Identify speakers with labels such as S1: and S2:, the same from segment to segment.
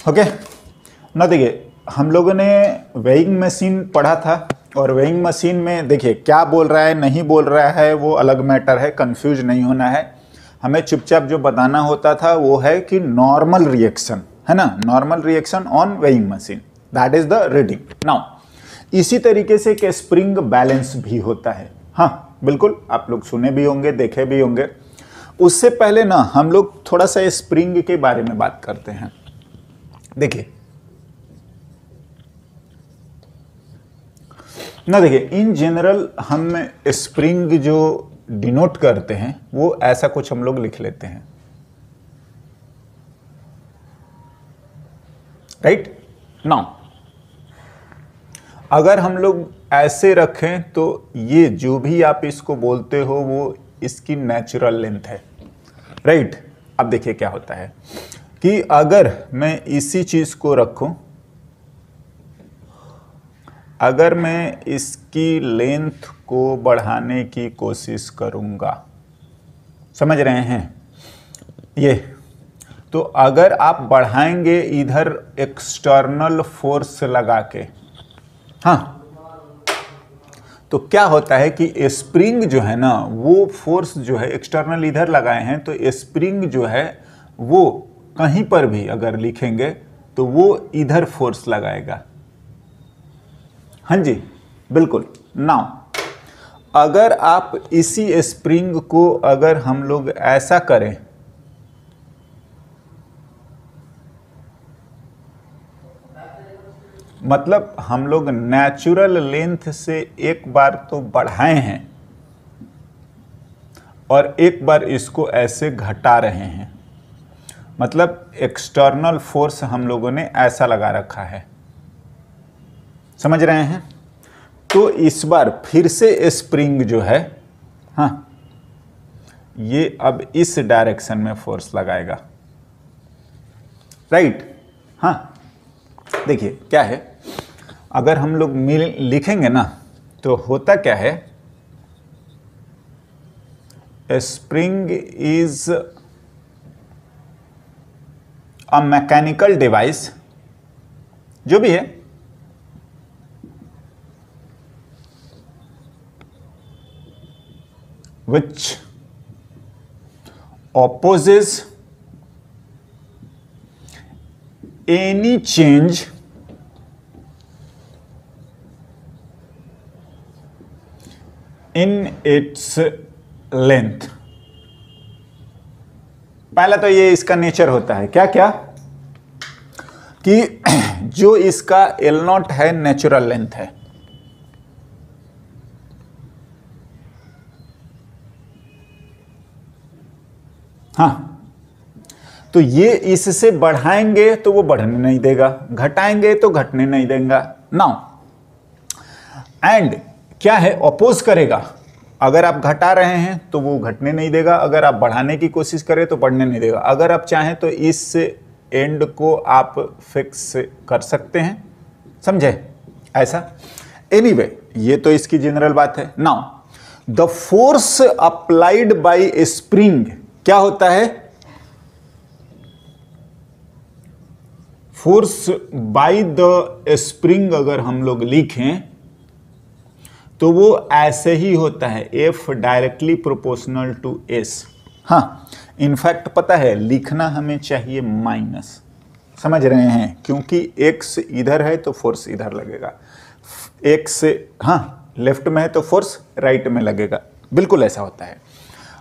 S1: Okay ना, देखिए हम लोगों ने वेइंग मशीन पढ़ा था और वेइंग मशीन में देखिए क्या बोल रहा है नहीं बोल रहा है वो अलग मैटर है, कंफ्यूज नहीं होना है। हमें चुपचाप जो बताना होता था वो है कि नॉर्मल रिएक्शन है ना, normal reaction on weighing machine, that is the reading. Now इसी तरीके से कि स्प्रिंग बैलेंस भी होता है। हाँ बिल्कुल, आप लोग सुने भी होंगे देखे भी होंगे। उससे पहले ना हम लोग थोड़ा सा स्प्रिंग के बारे में बात करते हैं। देखिए ना, देखिए इन जनरल हम स्प्रिंग जो डिनोट करते हैं वो ऐसा कुछ हम लोग लिख लेते हैं, राइट। नाउ अगर हम लोग ऐसे रखें तो ये जो भी आप इसको बोलते हो वो इसकी नेचुरल लेंथ है, राइट। अब देखिए क्या होता है कि अगर मैं इसी चीज को रखूं, अगर मैं इसकी लेंथ को बढ़ाने की कोशिश करूंगा, समझ रहे हैं ये, तो अगर आप बढ़ाएंगे इधर एक्सटर्नल फोर्स लगा के, हाँ, तो क्या होता है कि स्प्रिंग जो है ना वो फोर्स जो है एक्सटर्नल इधर लगाए हैं, तो स्प्रिंग जो है वो कहीं पर भी अगर लिखेंगे तो वो इधर फोर्स लगाएगा। हाँ जी बिल्कुल। नाउ अगर आप इसी स्प्रिंग को अगर हम लोग ऐसा करें, मतलब हम लोग नेचुरल लेंथ से एक बार तो बढ़ाए हैं और एक बार इसको ऐसे घटा रहे हैं, मतलब एक्सटर्नल फोर्स हम लोगों ने ऐसा लगा रखा है, समझ रहे हैं। तो इस बार फिर से स्प्रिंग जो है, हाँ, ये अब इस डायरेक्शन में फोर्स लगाएगा, राइट। हाँ देखिए क्या है, अगर हम लोग लिखेंगे ना तो होता क्या है, spring is a mechanical device, जो भी है, which opposes any change in its length। पहला तो ये इसका नेचर होता है, क्या क्या, कि जो इसका L0 है नेचुरल लेंथ है, हाँ, तो ये इससे बढ़ाएंगे तो वो बढ़ने नहीं देगा, घटाएंगे तो घटने नहीं देगा। नाउ एंड क्या है, अपोज करेगा। अगर आप घटा रहे हैं तो वो घटने नहीं देगा, अगर आप बढ़ाने की कोशिश करें तो बढ़ने नहीं देगा। अगर आप चाहें तो इस एंड को आप फिक्स कर सकते हैं, समझे ऐसा। एनीवे ये तो इसकी जनरल बात है। Now the force applied by spring क्या होता है, फोर्स बाय द स्प्रिंग अगर हम लोग लिखें तो वो ऐसे ही होता है, F directly proportional to S। हाँ इनफैक्ट पता है लिखना हमें चाहिए माइनस, समझ रहे हैं, क्योंकि X इधर है तो फोर्स इधर लगेगा, X हाँ लेफ्ट में है तो फोर्स राइट में लगेगा, बिल्कुल ऐसा होता है।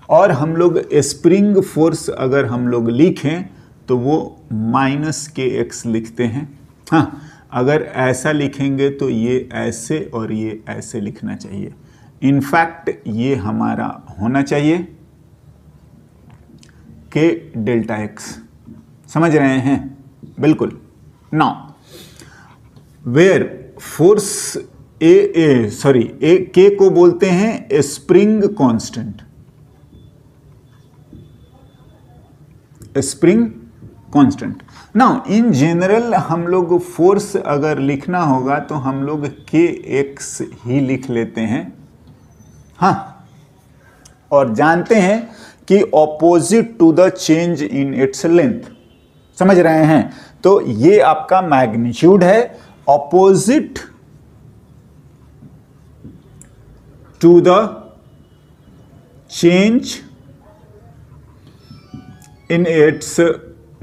S1: और हम लोग स्प्रिंग फोर्स अगर हम लोग लिखें तो वो -kx लिखते हैं। हाँ अगर ऐसा लिखेंगे तो ये ऐसे और ये ऐसे लिखना चाहिए। इनफैक्ट ये हमारा होना चाहिए k डेल्टा x, समझ रहे हैं, बिल्कुल। नाउ वेयर फोर्स k को बोलते हैं spring constant, spring constant. Now in general हम लोग फोर्स अगर लिखना होगा तो हम लोग kx ही लिख लेते हैं, हाँ, और जानते हैं कि opposite to the change in its length, समझ रहे हैं? तो ये आपका मैग्नीट्यूड है opposite to the change in its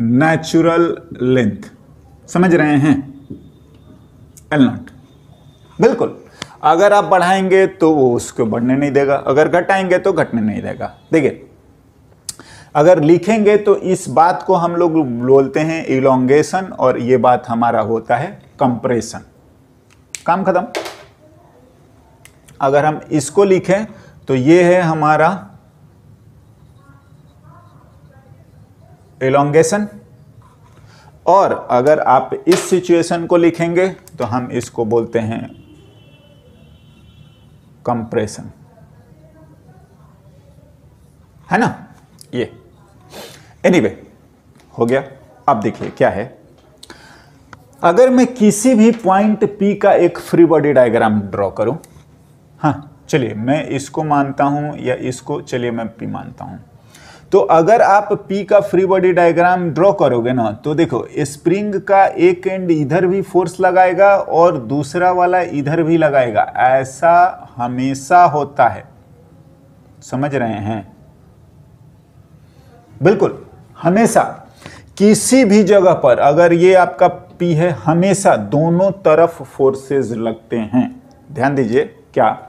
S1: natural length. समझ रहे हैं? L0 बिल्कुल, अगर आप बढ़ाएंगे तो वो उसको बढ़ने नहीं देगा, अगर घटाएंगे तो घटने नहीं देगा। देखिए, अगर लिखेंगे तो इस बात को हम लोग बोलते हैं इलोंगेशन और ये बात हमारा होता है कंप्रेशन। काम खत्म। अगर हम इसको लिखें तो ये है हमारा इलोंगेशन, और अगर आप इस सिचुएशन को लिखेंगे तो हम इसको बोलते हैं कंप्रेशन, है ना? ये एनीवे हो गया। अब देखिए क्या है, अगर मैं किसी भी पॉइंट P का एक फ्री बॉडी डायग्राम ड्रॉ करूं, हाँ चलिए मैं इसको मानता हूं या इसको, चलिए मैं P मानता हूं। तो अगर आप P का फ्री बॉडी डायग्राम ड्रॉ करोगे ना, तो देखो स्प्रिंग का एक एंड इधर भी फोर्स लगाएगा और दूसरा वाला इधर भी लगाएगा, ऐसा हमेशा होता है। समझ रहे हैं? बिल्कुल, हमेशा किसी भी जगह पर अगर ये आपका P है, हमेशा दोनों तरफ फोर्सेस लगते हैं। ध्यान दीजिए, क्या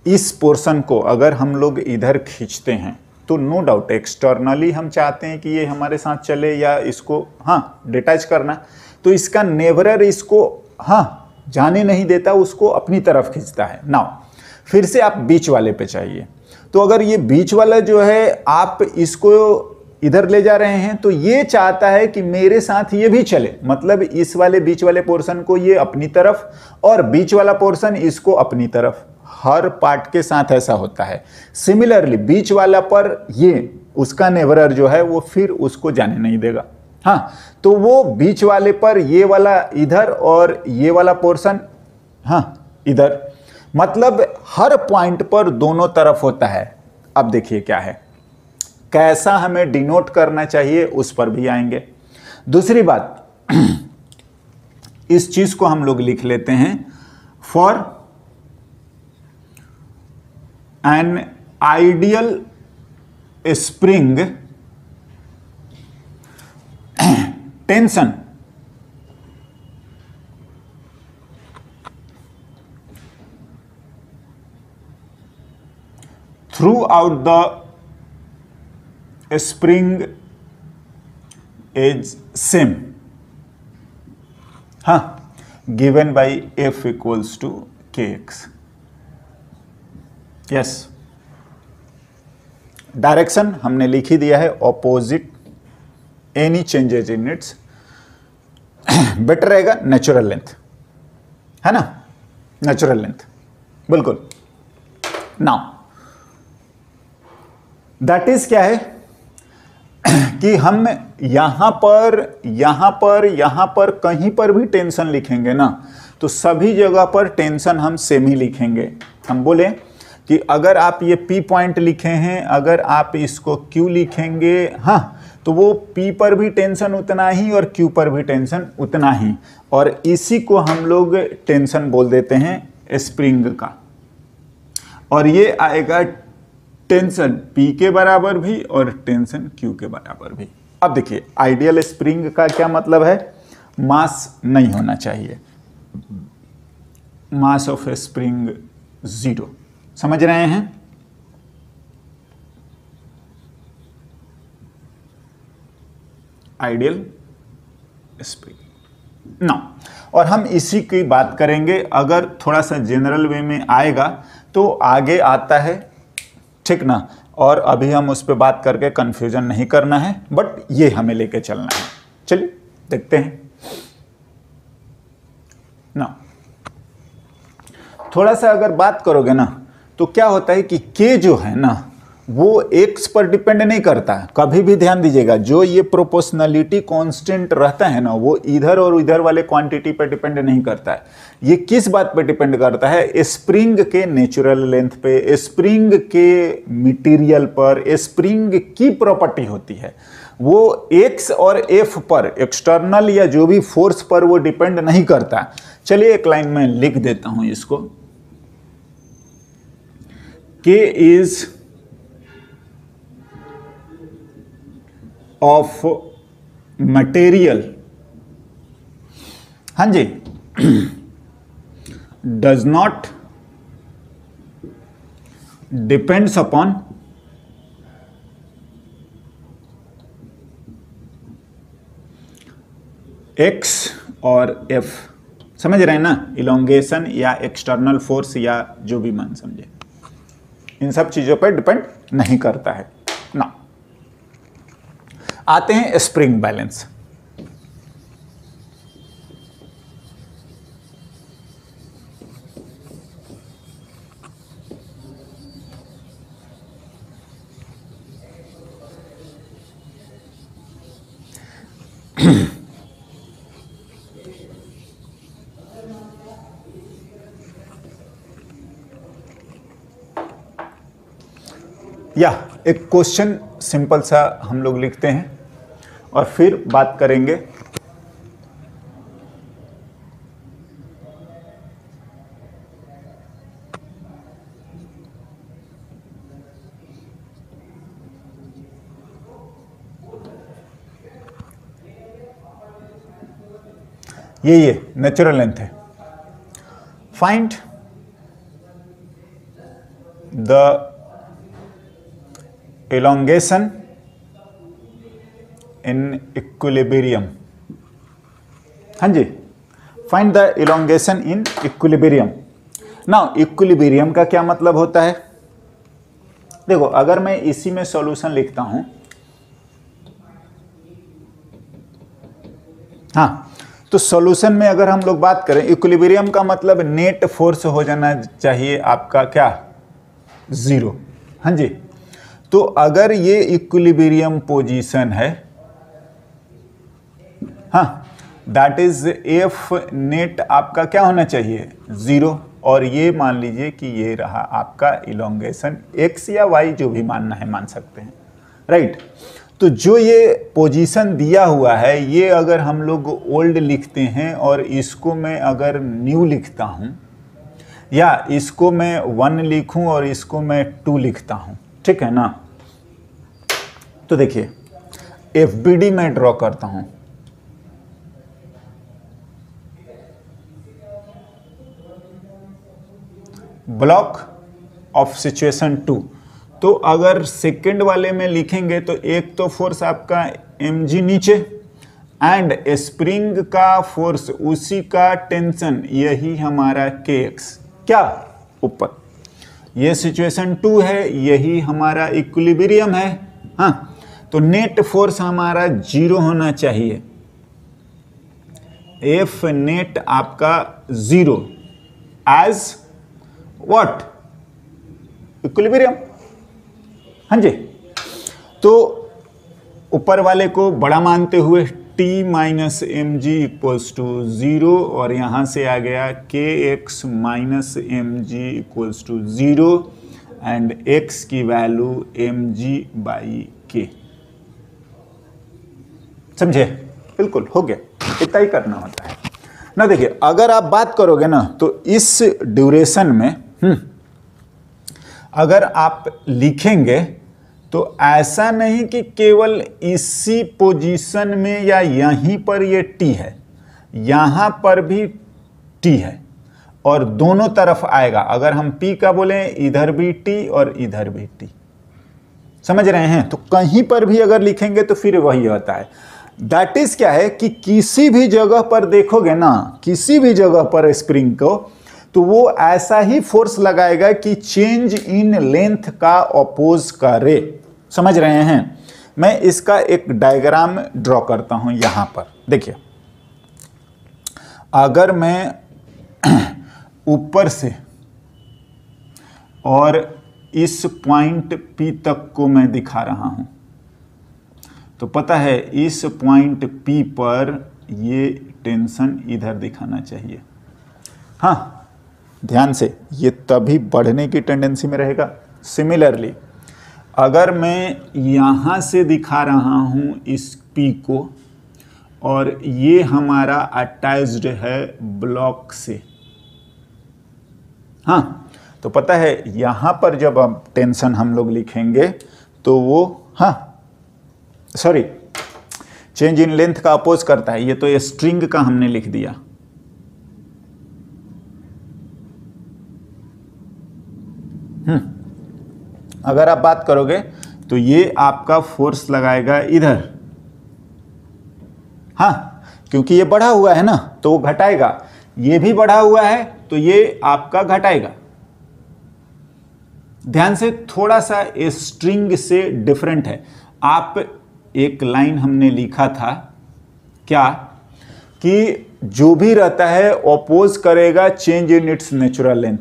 S1: इस पोर्शन को अगर हम लोग इधर खींचते हैं तो नो डाउट एक्सटर्नली हम चाहते हैं कि ये हमारे साथ चले या इसको डिटैच करना, तो इसका नेवरर इसको जाने नहीं देता, उसको अपनी तरफ खींचता है। नाउ फिर से आप बीच वाले पे चाहिए, तो अगर ये बीच वाला जो है आप इसको इधर ले जा रहे हैं तो ये चाहता है कि मेरे साथ ये भी चले, मतलब इस वाले बीच वाले पोर्शन को ये अपनी तरफ और बीच वाला पोर्शन इसको अपनी तरफ। हर पार्ट के साथ ऐसा होता है। सिमिलरली बीच वाला पर ये उसका नेवरर जो है वो फिर उसको जाने नहीं देगा। तो वो बीच वाले पर ये वाला इधर और ये वाला पोर्शन इधर, मतलब हर पॉइंट पर दोनों तरफ होता है। अब देखिए क्या है, कैसा हमें डिनोट करना चाहिए उस पर भी आएंगे। दूसरी बात, इस चीज को हम लोग लिख लेते हैं, for an ideal spring tension throughout the spring is same, given by F equals to kx. Yes, direction हमने लिख ही दिया है, opposite any changes in its. Better रहेगा नेचुरल लेंथ, है ना? नेचुरल लेंथ बिल्कुल। नाउ दैट इज क्या है कि हम यहां पर कहीं पर भी टेंशन लिखेंगे ना, तो सभी जगह पर टेंशन हम सेम ही लिखेंगे। हम बोले कि अगर आप ये P पॉइंट लिखे हैं, अगर आप इसको Q लिखेंगे, तो वो P पर भी टेंशन उतना ही और Q पर भी टेंशन उतना ही, और इसी को हम लोग टेंशन बोल देते हैं स्प्रिंग का। और ये आएगा टेंशन P के बराबर भी और टेंशन Q के बराबर भी। अब देखिए, आइडियल स्प्रिंग का क्या मतलब है? मास नहीं होना चाहिए, मास ऑफ स्प्रिंग 0। समझ रहे हैं? Ideal spring. ना, और हम इसी की बात करेंगे, अगर थोड़ा सा जनरल वे में आएगा तो आगे आता है, ठीक ना? और अभी हम उस पर बात करके कंफ्यूजन नहीं करना है, बट ये हमें लेके चलना है। चलिए देखते हैं ना। थोड़ा सा अगर बात करोगे ना, तो क्या होता है कि K जो है ना, वो x पर डिपेंड नहीं करता है। कभी भी ध्यान दीजिएगा, जो ये प्रोपोर्शनलिटी कांस्टेंट रहता है ना, वो इधर और इधर वाले क्वांटिटी पर डिपेंड नहीं करता है। ये किस बात पे डिपेंड करता है? स्प्रिंग के नेचुरल लेंथ पे, स्प्रिंग के मटेरियल पर, स्प्रिंग की प्रॉपर्टी होती है। वो एक्स और एफ पर, एक्सटर्नल या जो भी फोर्स पर वो डिपेंड नहीं करता। चलिए एक लाइन में लिख देता हूं इसको, K इज ऑफ मटेरियल, हाँ जी, does not depends upon X और एफ। समझ रहे हैं ना, इलोंगेशन या एक्सटर्नल फोर्स या जो भी मान समझे, इन सब चीजों पर डिपेंड नहीं करता है ना। आते हैं स्प्रिंग बैलेंस। या एक क्वेश्चन सिंपल सा हम लोग लिखते हैं और फिर बात करेंगे ये नेचुरल लेंथ है। Find the elongation in equilibrium, हाँ जी, find the elongation in equilibrium। Now equilibrium का क्या मतलब होता है? देखो, अगर मैं इसी में सॉल्यूशन लिखता हूं, हाँ, तो सॉल्यूशन में अगर हम लोग बात करें, इक्विलिब्रियम का मतलब नेट फोर्स हो जाना चाहिए आपका क्या, जीरो। हाँ जी, तो अगर ये इक्विलिब्रियम पोजीशन है, हाँ, दैट इज एफ नेट आपका क्या होना चाहिए, जीरो। और ये मान लीजिए कि ये रहा आपका इलोंगेशन, एक्स या वाई जो भी मानना है मान सकते हैं, राइट। तो जो ये पोजीशन दिया हुआ है, ये अगर हम लोग ओल्ड लिखते हैं और इसको मैं अगर न्यू लिखता हूं, या इसको मैं 1 लिखूं और इसको मैं 2 लिखता हूं, ठीक है ना। तो देखिए, एफबीडी में ड्रॉ करता हूं, ब्लॉक ऑफ सिचुएशन 2। तो अगर सेकंड वाले में लिखेंगे तो एक तो फोर्स आपका mg नीचे, एंड स्प्रिंग का फोर्स, उसी का टेंशन, यही हमारा kx क्या ऊपर। ये सिचुएशन 2 है, यही हमारा इक्विलिब्रियम है, हाँ। तो नेट फोर्स हमारा 0 होना चाहिए, एफ नेट आपका 0 एज व्हाट, इक्विलिब्रियम, हाँ जी। तो ऊपर वाले को बड़ा मानते हुए t minus M G equals to 0, और यहां से आ गया kx minus M G equals to 0, and x की वैल्यू mg/k। समझे? बिल्कुल हो गया, इतना ही करना होता है ना। देखिए, अगर आप बात करोगे ना, तो इस ड्यूरेशन में अगर आप लिखेंगे तो ऐसा नहीं कि केवल इसी पोजीशन में या यहीं पर ये t है, यहां पर भी t है, और दोनों तरफ आएगा। अगर हम p का बोले, इधर भी t और इधर भी t, समझ रहे हैं। तो कहीं पर भी अगर लिखेंगे तो फिर वही होता है। दैट इज क्या है कि किसी भी जगह पर देखोगे ना, किसी भी जगह पर स्प्रिंग को, तो वो ऐसा ही फोर्स लगाएगा कि चेंज इन लेंथ का अपोज करे। समझ रहे हैं? मैं इसका एक डायग्राम ड्रॉ करता हूं यहां पर। देखिए, अगर मैं ऊपर से और इस पॉइंट P तक को मैं दिखा रहा हूं, तो पता है इस पॉइंट P पर ये टेंशन इधर दिखाना चाहिए। हाँ, ध्यान से, ये तभी बढ़ने की टेंडेंसी में रहेगा। सिमिलरली अगर मैं यहाँ से दिखा रहा हूँ इस P को और ये हमारा अटैच्ड है ब्लॉक से, हाँ, तो पता है यहाँ पर जब अब टेंशन हम लोग लिखेंगे तो वो, हाँ सॉरी, चेंज इन लेंथ का अपोज करता है, ये तो स्ट्रिंग का हमने लिख दिया। अगर आप बात करोगे तो ये आपका फोर्स लगाएगा इधर, हाँ, क्योंकि ये बढ़ा हुआ है ना तो वो घटाएगा, ये भी बढ़ा हुआ है तो ये आपका घटाएगा। ध्यान से, थोड़ा सा स्ट्रिंग से डिफरेंट है। आप एक लाइन हमने लिखा था क्या कि जो भी रहता है ऑपोज करेगा change in its natural length,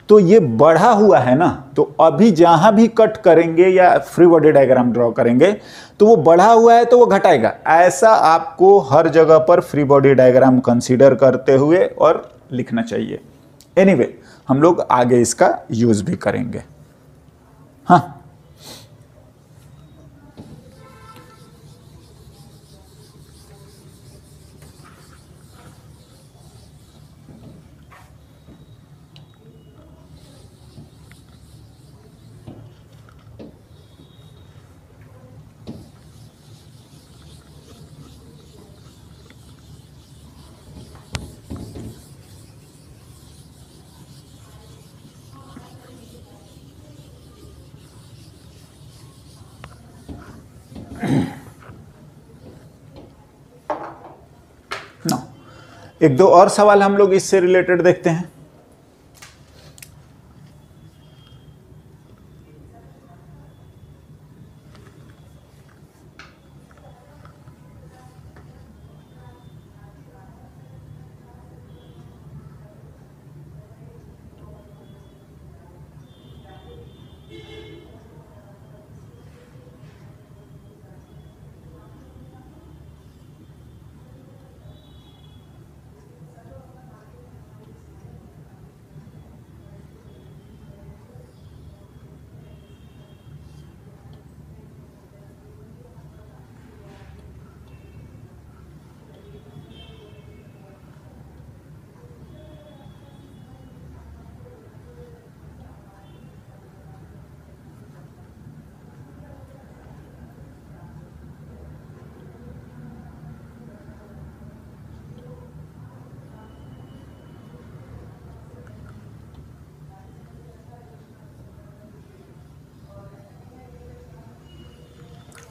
S1: तो ये बढ़ा हुआ है ना, तो अभी जहां भी कट करेंगे या फ्री बॉडी डायग्राम ड्रॉ करेंगे तो वो बढ़ा हुआ है तो वो घटाएगा। ऐसा आपको हर जगह पर फ्री बॉडी डायग्राम कंसीडर करते हुए और लिखना चाहिए। एनीवे, हम लोग आगे इसका यूज भी करेंगे। हाँ, एक दो और सवाल हम लोग इससे रिलेटेड देखते हैं।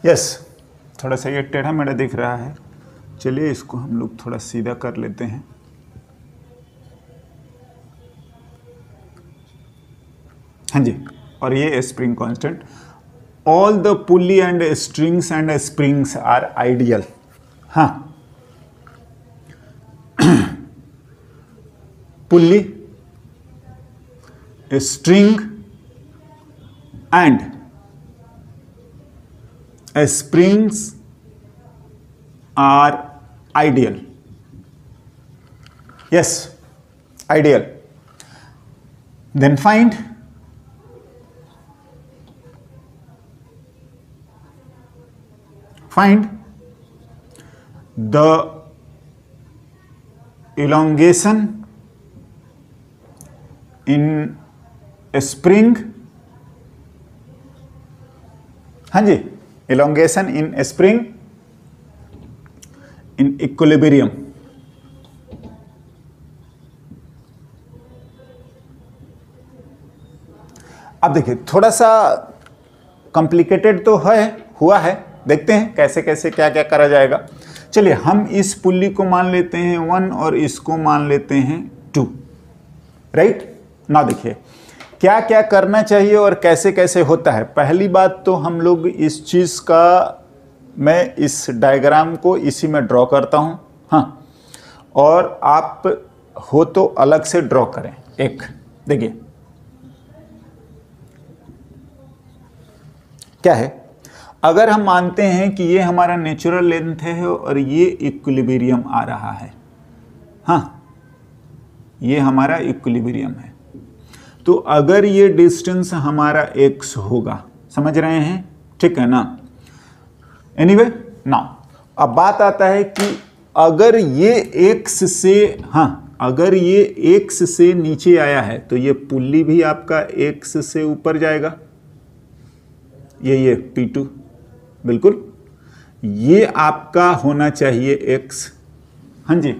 S1: यस, थोड़ा सा ये टेढ़ा मेढ़ा दिख रहा है, चलिए इसको हम लोग थोड़ा सीधा कर लेते हैं। हाँ जी, और ये spring constant, all the pulley and strings and springs are ideal. हाँ, pulley, string and springs are ideal. Yes, ideal. Then find the elongation in a spring. हाँ जी, elongation in a spring in equilibrium। अब देखिए, थोड़ा सा complicated तो हुआ है, देखते हैं कैसे कैसे क्या क्या करा जाएगा। चलिए, हम इस पुल्ली को मान लेते हैं 1 और इसको मान लेते हैं 2, राइट ना। देखिए क्या क्या करना चाहिए और कैसे कैसे होता है। पहली बात तो हम लोग इस चीज़ का, मैं इस डायग्राम को इसी में ड्रॉ करता हूँ, हाँ, और आप हो तो अलग से ड्रॉ करें। एक देखिए क्या है, अगर हम मानते हैं कि ये हमारा नेचुरल लेंथ है और ये इक्विलिब्रियम आ रहा है, हाँ, ये हमारा इक्विलिब्रियम है, तो अगर ये डिस्टेंस हमारा x होगा, समझ रहे हैं, ठीक है ना। एनीवे नाउ अब बात आता है कि अगर ये x से, हाँ अगर ये x से नीचे आया है तो ये पुल्ली भी आपका x से ऊपर जाएगा, ये P2, बिल्कुल ये आपका होना चाहिए x। हाँ जी,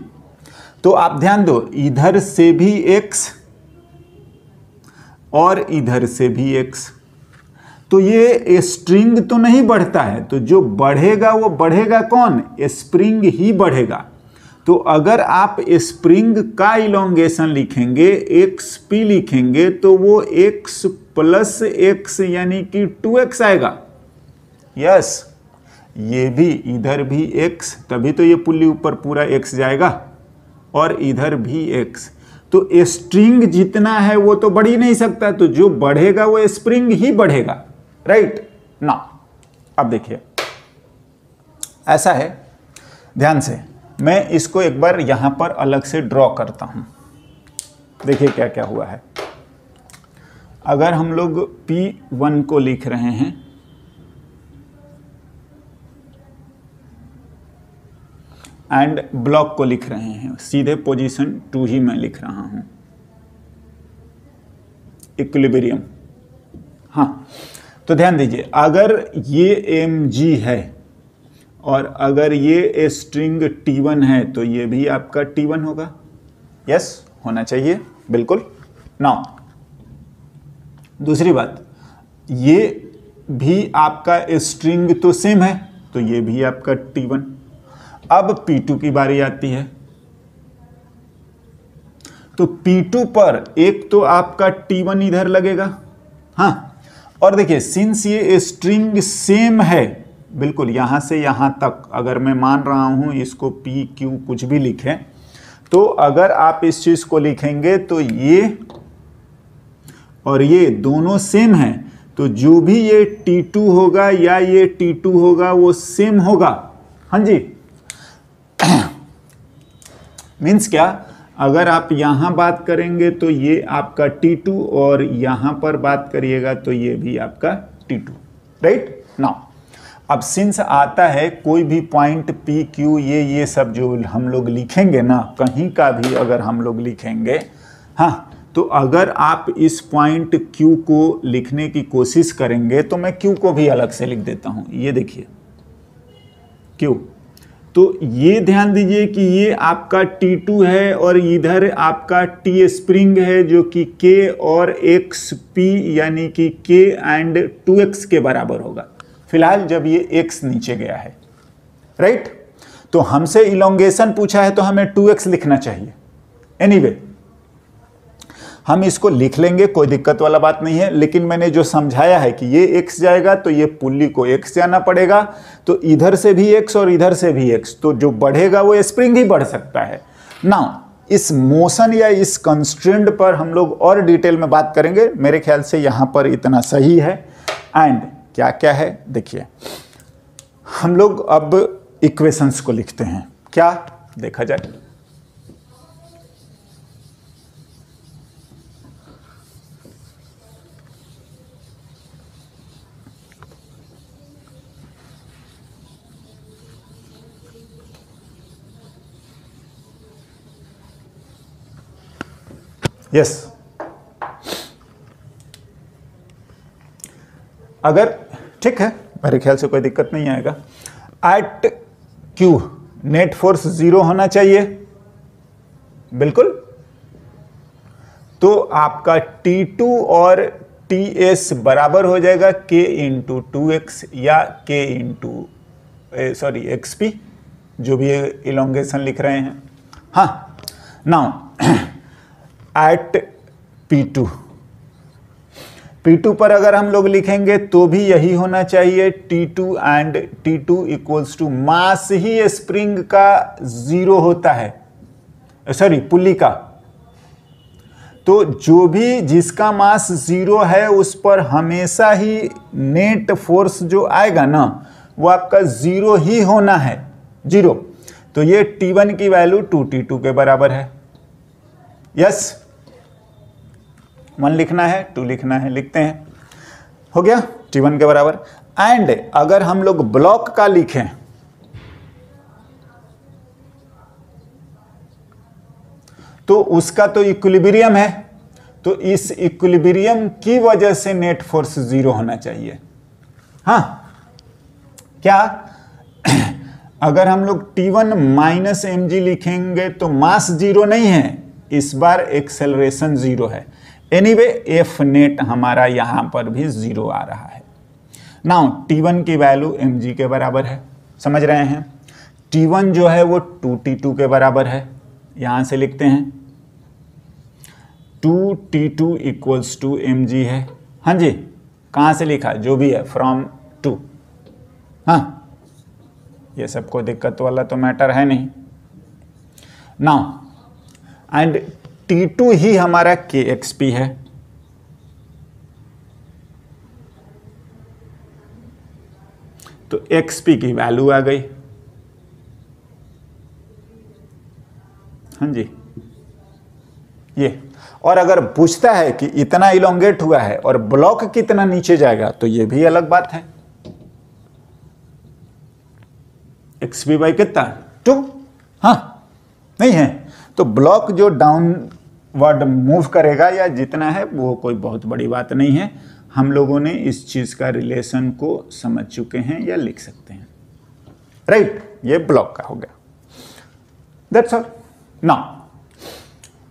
S1: तो आप ध्यान दो, इधर से भी x और इधर से भी x, तो ये स्ट्रिंग तो नहीं बढ़ता है, तो जो बढ़ेगा वो बढ़ेगा कौन, स्प्रिंग ही बढ़ेगा। तो अगर आप स्प्रिंग का इलोंगेशन लिखेंगे, XP लिखेंगे, तो वो x प्लस x यानी कि 2x आएगा। यस, ये भी इधर भी x, तभी तो ये पुल्ली ऊपर पूरा x जाएगा, और इधर भी x। तो स्ट्रिंग जितना है वो तो बढ़ ही नहीं सकता, तो जो बढ़ेगा वो स्प्रिंग ही बढ़ेगा, राइट ना। अब देखिए ऐसा है, ध्यान से मैं इसको एक बार यहां पर अलग से ड्रॉ करता हूं। देखिए क्या क्या हुआ है। अगर हम लोग P1 को लिख रहे हैं एंड ब्लॉक को लिख रहे हैं, सीधे पोजीशन 2 ही मैं लिख रहा हूं, इक्विलिब्रियम। हाँ, तो ध्यान दीजिए, अगर ये mg है और अगर ये स्ट्रिंग T1 है तो ये भी आपका T1 होगा। यस, होना चाहिए, बिल्कुल। नाउ दूसरी बात, ये भी आपका स्ट्रिंग तो सेम है, तो ये भी आपका T1। अब P2 की बारी आती है, तो P2 पर एक तो आपका T1 इधर लगेगा, हाँ, और देखिए सिंस ये स्ट्रिंग सेम है, बिल्कुल यहां से यहां तक अगर मैं मान रहा हूं इसको PQ कुछ भी लिखें, तो अगर आप इस चीज को लिखेंगे तो ये और ये दोनों सेम हैं, तो जो भी ये T2 होगा या ये T2 होगा वो सेम होगा। हाँ जी, मीन्स क्या, अगर आप यहां बात करेंगे तो ये आपका T2 और यहां पर बात करिएगा तो ये भी आपका T2, राइट। नाउ अब सिंस आता है कोई भी पॉइंट PQ, ये सब जो हम लोग लिखेंगे ना, कहीं का भी अगर हम लोग लिखेंगे, हाँ, तो अगर आप इस पॉइंट Q को लिखने की कोशिश करेंगे तो मैं Q को भी अलग से लिख देता हूं। ये देखिए Q, तो ये ध्यान दीजिए कि ये आपका T2 है और इधर आपका T स्प्रिंग है जो कि K और XP यानी कि K एंड 2x के बराबर होगा, फिलहाल जब ये x नीचे गया है, राइट। तो हमसे इलोंगेशन पूछा है तो हमें 2x लिखना चाहिए। एनीवे, हम इसको लिख लेंगे, कोई दिक्कत वाला बात नहीं है, लेकिन मैंने जो समझाया है कि ये x जाएगा तो ये पुल्ली को x जाना पड़ेगा, तो इधर से भी x और इधर से भी x, तो जो बढ़ेगा वो स्प्रिंग ही बढ़ सकता है। नाउ इस मोशन या इस कंस्ट्रेंट पर हम लोग और डिटेल में बात करेंगे, मेरे ख्याल से यहां पर इतना सही है। एंड क्या क्या है देखिए, हम लोग अब इक्वेशंस को लिखते हैं, क्या देखा जाए। यस, अगर ठीक है, मेरे ख्याल से कोई दिक्कत नहीं आएगा। एट Q नेट फोर्स 0 होना चाहिए, बिल्कुल। तो आपका T2 और TS बराबर हो जाएगा K इंटू 2x या K इंटू XP, जो भी इलोंगेशन लिख रहे हैं। हाँ, नाउ एट P2 पर अगर हम लोग लिखेंगे तो भी यही होना चाहिए, T2 and T2 equals to mass ही स्प्रिंग का 0 होता है, सॉरी पुल्ली का। तो जो भी जिसका मास 0 है उस पर हमेशा ही नेट फोर्स जो आएगा ना वो आपका 0 ही होना है, 0। तो ये T1 की वैल्यू 2T2 के बराबर है। यस, 1 लिखना है, 2 लिखना है, लिखते हैं। हो गया T1 के बराबर। एंड अगर हम लोग ब्लॉक का लिखें तो उसका तो इक्विलिब्रियम है, तो इस इक्विलिब्रियम की वजह से नेट फोर्स 0 होना चाहिए। हाँ क्या अगर हम लोग T1 माइनस mg लिखेंगे तो मास 0 नहीं है, इस बार एक्सेलरेशन 0 है। एनीवे एफ नेट हमारा यहां पर भी 0 आ रहा है। नाउ T1 की वैल्यू mg के बराबर है, समझ रहे हैं। T1 जो है वो 2T2 के बराबर है, यहां से लिखते हैं 2T2 इक्वल्स टू mg है। हाँ जी, कहां से लिखा, जो भी है फ्रॉम 2। हाँ ये सबको दिक्कत वाला तो मैटर है नहीं। नाउ एंड T2 ही हमारा KXP है। तो XP की वैल्यू आ गई। हाँ जी ये, और अगर पूछता है कि इतना इलोंगेट हुआ है और ब्लॉक कितना नीचे जाएगा तो ये भी अलग बात है। XP बाई कितना 2, हाँ नहीं है, तो ब्लॉक जो डाउनवर्ड मूव करेगा या जितना है वो कोई बहुत बड़ी बात नहीं है। हम लोगों ने इस चीज का रिलेशन को समझ चुके हैं या लिख सकते हैं, राइट। ये ब्लॉक का हो गया, दैट्स ऑल। नाउ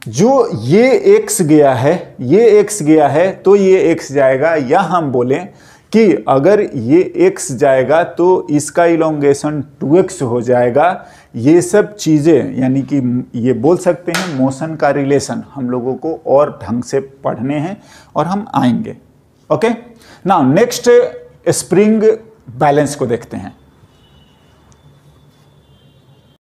S1: जो ये x गया है, ये x गया है तो ये x जाएगा, या हम बोलें कि अगर ये x जाएगा तो इसका इलोंगेशन 2x हो जाएगा। ये सब चीज़ें यानी कि ये बोल सकते हैं मोशन का रिलेशन हम लोगों को और ढंग से पढ़ने हैं और हम आएंगे। Okay, now next spring balance को देखते हैं।